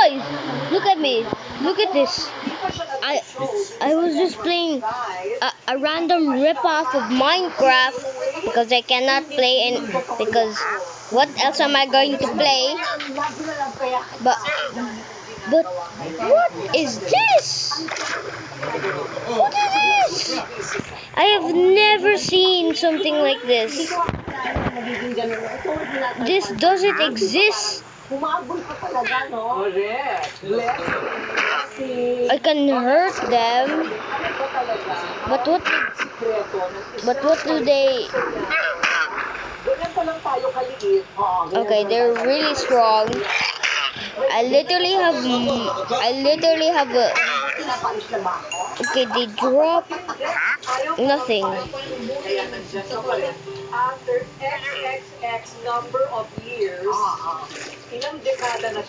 Guys, look at me. Look at this. I was just playing a random rip-off of Minecraft because I cannot play and because what else am I going to play? But what is this? What is this? I have never seen something like this. This doesn't exist. I can hurt them. But what do they? Okay, they're really strong. I literally have a. Okay, they drop nothing. After XXX number of years, ilang dekada na